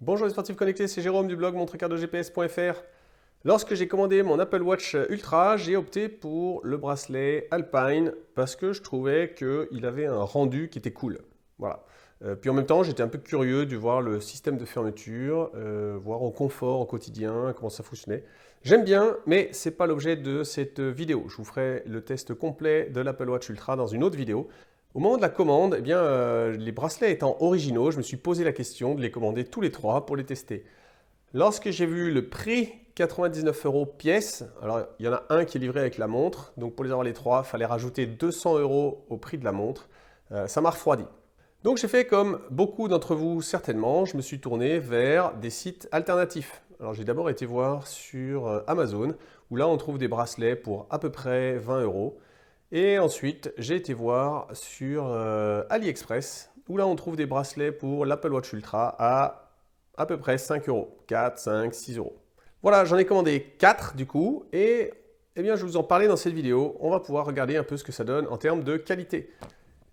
Bonjour les sportifs connectés, c'est Jérôme du blog montrecardegps.fr. Lorsque j'ai commandé mon Apple Watch Ultra, j'ai opté pour le bracelet Alpine parce que je trouvais qu'il avait un rendu qui était cool. Voilà. Puis en même temps, j'étais un peu curieux de voir le système de fermeture, voir en confort, au quotidien, comment ça fonctionnait. J'aime bien, mais ce n'est pas l'objet de cette vidéo. Je vous ferai le test complet de l'Apple Watch Ultra dans une autre vidéo. Au moment de la commande, eh bien, les bracelets étant originaux, je me suis posé la question de les commander tous les trois pour les tester. Lorsque j'ai vu le prix, 99 € pièce, alors il y en a un qui est livré avec la montre, donc pour les avoir les trois, il fallait rajouter 200 € au prix de la montre. Ça m'a refroidi. Donc j'ai fait comme beaucoup d'entre vous certainement, je me suis tourné vers des sites alternatifs. Alors j'ai d'abord été voir sur Amazon, où là on trouve des bracelets pour à peu près 20 €. Et ensuite, j'ai été voir sur AliExpress, où là on trouve des bracelets pour l'Apple Watch Ultra à peu près 5 €, 4, 5, 6 €. Voilà, j'en ai commandé 4 du coup, et eh bien, je vais vous en parler dans cette vidéo. On va pouvoir regarder un peu ce que ça donne en termes de qualité.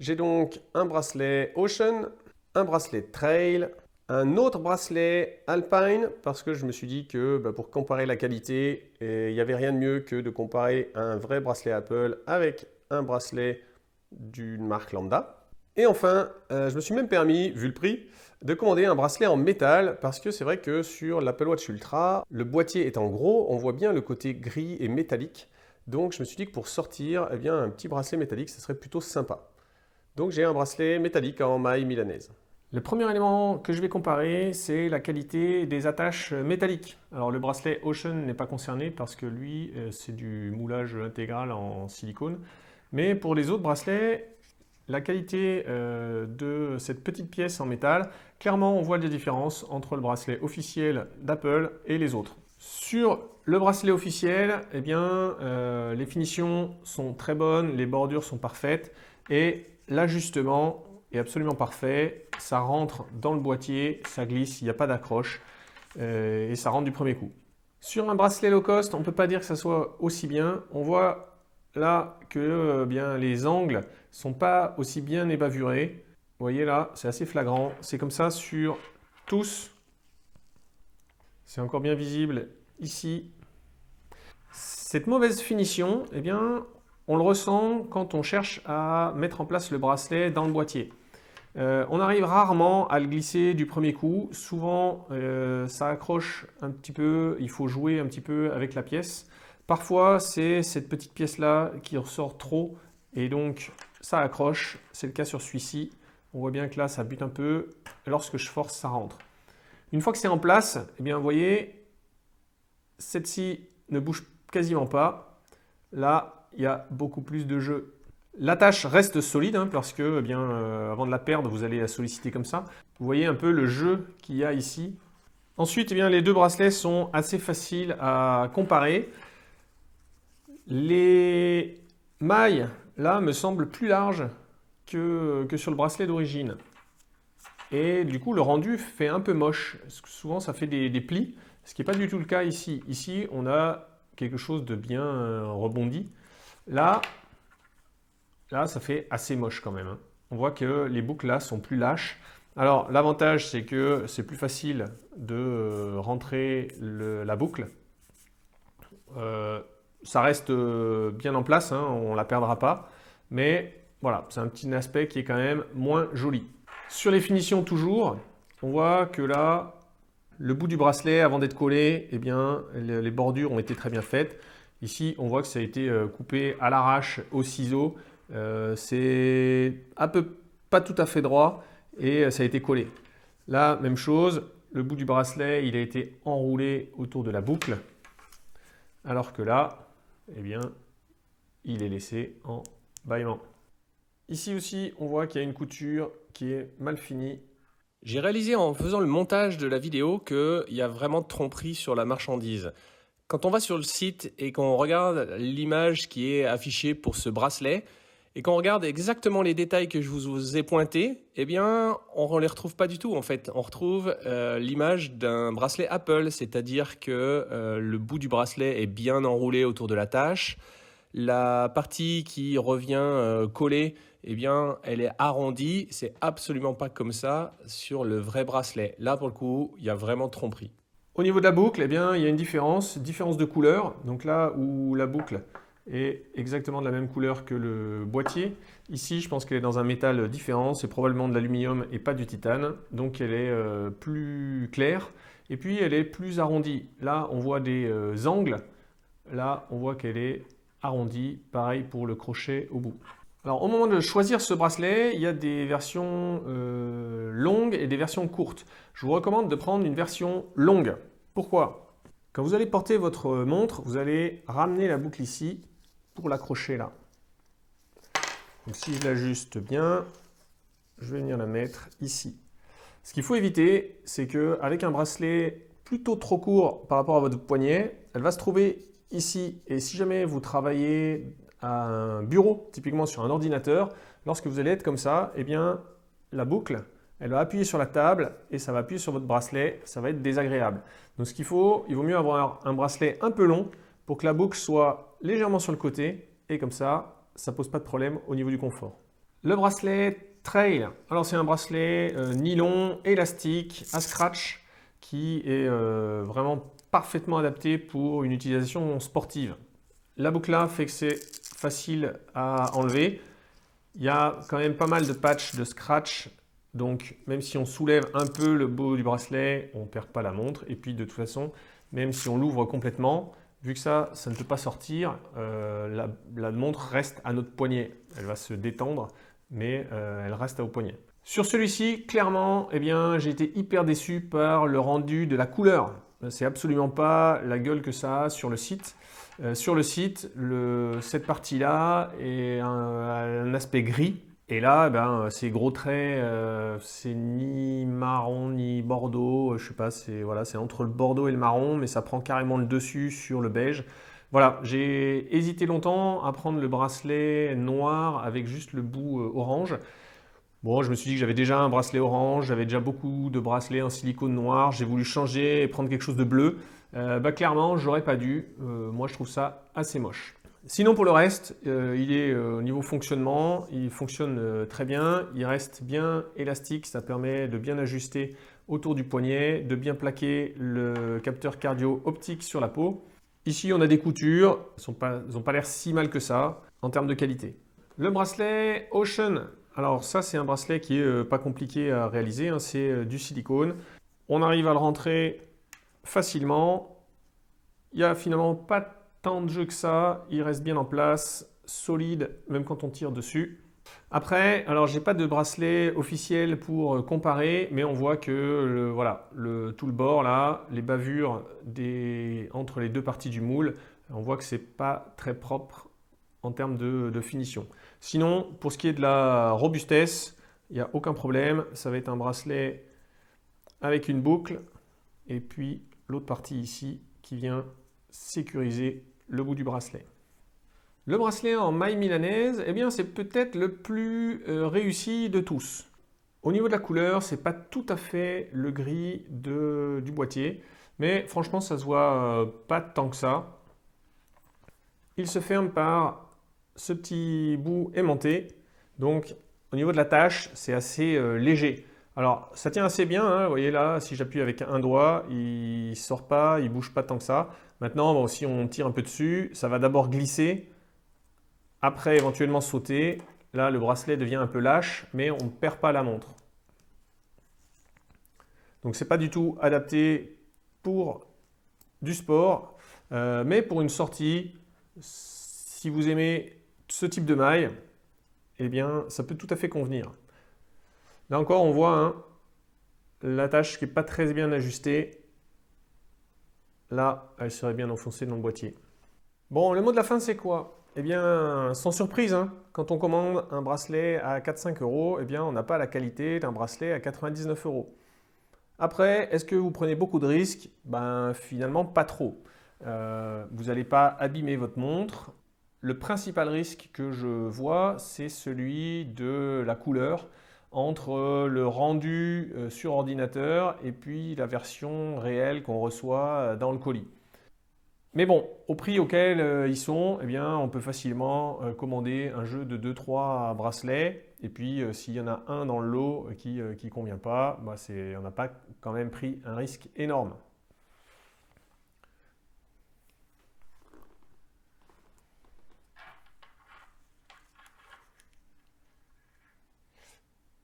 J'ai donc un bracelet Ocean, un bracelet Trail, un autre bracelet Alpine, parce que je me suis dit que pour comparer la qualité, il n'y avait rien de mieux que de comparer un vrai bracelet Apple avec un bracelet d'une marque lambda. Et enfin, je me suis même permis, vu le prix, de commander un bracelet en métal, parce que c'est vrai que sur l'Apple Watch Ultra, le boîtier est en gros, on voit bien le côté gris et métallique. Donc je me suis dit que pour sortir, eh bien, un petit bracelet métallique, ce serait plutôt sympa. Donc j'ai un bracelet métallique en maille milanaise. Le premier élément que je vais comparer, c'est la qualité des attaches métalliques. Alors le bracelet Ocean n'est pas concerné parce que lui, c'est du moulage intégral en silicone. Mais pour les autres bracelets, la qualité de cette petite pièce en métal, clairement on voit des différences entre le bracelet officiel d'Apple et les autres. Sur le bracelet officiel, eh bien, les finitions sont très bonnes, les bordures sont parfaites et l'ajustement est absolument parfait. Ça rentre dans le boîtier, ça glisse, il n'y a pas d'accroche et ça rentre du premier coup. Sur un bracelet low cost, on ne peut pas dire que ça soit aussi bien. On voit là que bien, les angles ne sont pas aussi bien ébavurés. Vous voyez là, c'est assez flagrant. C'est comme ça sur tous. C'est encore bien visible ici. Cette mauvaise finition, eh bien, on le ressent quand on cherche à mettre en place le bracelet dans le boîtier. On arrive rarement à le glisser du premier coup. Souvent, ça accroche un petit peu, il faut jouer un petit peu avec la pièce. Parfois, c'est cette petite pièce-là qui ressort trop et donc ça accroche. C'est le cas sur celui-ci. On voit bien que là, ça bute un peu. Lorsque je force, ça rentre. Une fois que c'est en place, eh bien, vous voyez, cette-ci ne bouge quasiment pas. Là, il y a beaucoup plus de jeu. L'attache reste solide parce que eh bien, avant de la perdre, vous allez la solliciter comme ça. Vous voyez un peu le jeu qu'il y a ici. Ensuite, eh bien, les deux bracelets sont assez faciles à comparer. Les mailles, là, me semblent plus larges que sur le bracelet d'origine. Et du coup, le rendu fait un peu moche. Parce que souvent, ça fait des plis, ce qui n'est pas du tout le cas ici. Ici, on a quelque chose de bien rebondi. Là, ça fait assez moche quand même. On voit que les boucles là sont plus lâches. Alors, l'avantage, c'est que c'est plus facile de rentrer la boucle. Ça reste bien en place, on ne la perdra pas. Mais voilà, c'est un petit aspect qui est quand même moins joli. Sur les finitions toujours, on voit que là, le bout du bracelet, avant d'être collé, eh bien, les bordures ont été très bien faites. Ici, on voit que ça a été coupé à l'arrache au ciseau. C'est pas tout à fait droit et ça a été collé. Là, même chose, le bout du bracelet, il a été enroulé autour de la boucle, alors que là, eh bien, il est laissé en bâillement. Ici aussi, on voit qu'il y a une couture qui est mal finie. J'ai réalisé en faisant le montage de la vidéo qu'il y a vraiment de tromperie sur la marchandise. Quand on va sur le site et qu'on regarde l'image qui est affichée pour ce bracelet, et qu'on regarde exactement les détails que je vous ai pointés, eh bien, on ne les retrouve pas du tout en fait. On retrouve l'image d'un bracelet Apple, c'est-à-dire que le bout du bracelet est bien enroulé autour de la tâche. La partie qui revient collée, eh bien, elle est arrondie. C'est absolument pas comme ça sur le vrai bracelet. Là, pour le coup, il y a vraiment tromperie. Au niveau de la boucle, eh bien, il y a une différence de couleur. Donc là où la boucle est exactement de la même couleur que le boîtier, ici je pense qu'elle est dans un métal différent, c'est probablement de l'aluminium et pas du titane, donc elle est plus claire et puis elle est plus arrondie. Là on voit des angles, là on voit qu'elle est arrondie, pareil pour le crochet au bout. Alors au moment de choisir ce bracelet, il y a des versions longues et des versions courtes. Je vous recommande de prendre une version longue. Pourquoi? Quand vous allez porter votre montre, vous allez ramener la boucle ici pour l'accrocher là. Donc si je l'ajuste bien, je vais venir la mettre ici. Ce qu'il faut éviter, c'est qu'avec un bracelet plutôt trop court par rapport à votre poignet, elle va se trouver ici. Et si jamais vous travaillez à un bureau, typiquement sur un ordinateur, lorsque vous allez être comme ça, eh bien la boucle, elle va appuyer sur la table et ça va appuyer sur votre bracelet, ça va être désagréable. Donc ce qu'il faut, il vaut mieux avoir un bracelet un peu long pour que la boucle soit légèrement sur le côté et comme ça ne pose pas de problème au niveau du confort. Le bracelet Trail, alors c'est un bracelet nylon élastique à scratch qui est vraiment parfaitement adapté pour une utilisation sportive. La boucle là fait que c'est facile à enlever. Il y a quand même pas mal de patchs de scratch, donc même si on soulève un peu le bout du bracelet, on ne perd pas la montre. Et puis de toute façon, même si on l'ouvre complètement, vu que ça ne peut pas sortir, la montre reste à notre poignet. Elle va se détendre, mais elle reste au poignet. Sur celui-ci, clairement, eh bien, j'ai été hyper déçu par le rendu de la couleur. C'est absolument pas la gueule que ça a sur le site. Sur le site, cette partie-là est un aspect gris. Et là, ben, ces gros traits, c'est ni marron ni bordeaux. Je sais pas, c'est entre le bordeaux et le marron, mais ça prend carrément le dessus sur le beige. Voilà, j'ai hésité longtemps à prendre le bracelet noir avec juste le bout orange. Bon, je me suis dit que j'avais déjà un bracelet orange, j'avais déjà beaucoup de bracelets en silicone noir, j'ai voulu changer et prendre quelque chose de bleu. Clairement, j'aurais pas dû. Moi, je trouve ça assez moche. Sinon, pour le reste, il est au niveau fonctionnement, il fonctionne très bien, il reste bien élastique, ça permet de bien ajuster autour du poignet, de bien plaquer le capteur cardio optique sur la peau. Ici, on a des coutures, elles n'ont pas l'air si mal que ça en termes de qualité. Le bracelet Ocean, alors ça c'est un bracelet qui est pas compliqué à réaliser, hein, c'est du silicone. On arrive à le rentrer facilement. Il n'y a finalement pas tant de jeu que ça, il reste bien en place, solide même quand on tire dessus. Après, alors j'ai pas de bracelet officiel pour comparer, mais on voit que voilà, tout le bord là, les bavures entre les deux parties du moule, on voit que c'est pas très propre en termes de finition. Sinon, pour ce qui est de la robustesse, il n'y a aucun problème. Ça va être un bracelet avec une boucle et puis l'autre partie ici qui vient sécuriser le bout du bracelet. Le bracelet en maille milanaise, eh bien, c'est peut-être le plus réussi de tous. Au niveau de la couleur, c'est pas tout à fait le gris du boîtier, mais franchement, ça se voit pas tant que ça. Il se ferme par ce petit bout aimanté, donc au niveau de la tâche, c'est assez léger. Alors, ça tient assez bien, hein, vous voyez là, si j'appuie avec un doigt, il ne sort pas, il ne bouge pas tant que ça. Maintenant, bon, si on tire un peu dessus, ça va d'abord glisser, après éventuellement sauter. Là, le bracelet devient un peu lâche, mais on ne perd pas la montre. Donc, ce n'est pas du tout adapté pour du sport, mais pour une sortie, si vous aimez ce type de maille, eh bien, ça peut tout à fait convenir. Là encore, on voit hein, l'attache qui n'est pas très bien ajustée. Là, elle serait bien enfoncée dans le boîtier. Bon, le mot de la fin, c'est quoi? Eh bien, sans surprise, hein, quand on commande un bracelet à 4-5 €, eh bien, on n'a pas la qualité d'un bracelet à 99 €. Après, est-ce que vous prenez beaucoup de risques? Ben, finalement, pas trop. Vous n'allez pas abîmer votre montre. Le principal risque que je vois, c'est celui de la couleur entre le rendu sur ordinateur et puis la version réelle qu'on reçoit dans le colis. Mais bon, au prix auquel ils sont, eh bien, on peut facilement commander un jeu de 2-3 bracelets. Et puis, s'il y en a un dans le lot qui ne convient pas, bah, on n'a pas quand même pris un risque énorme.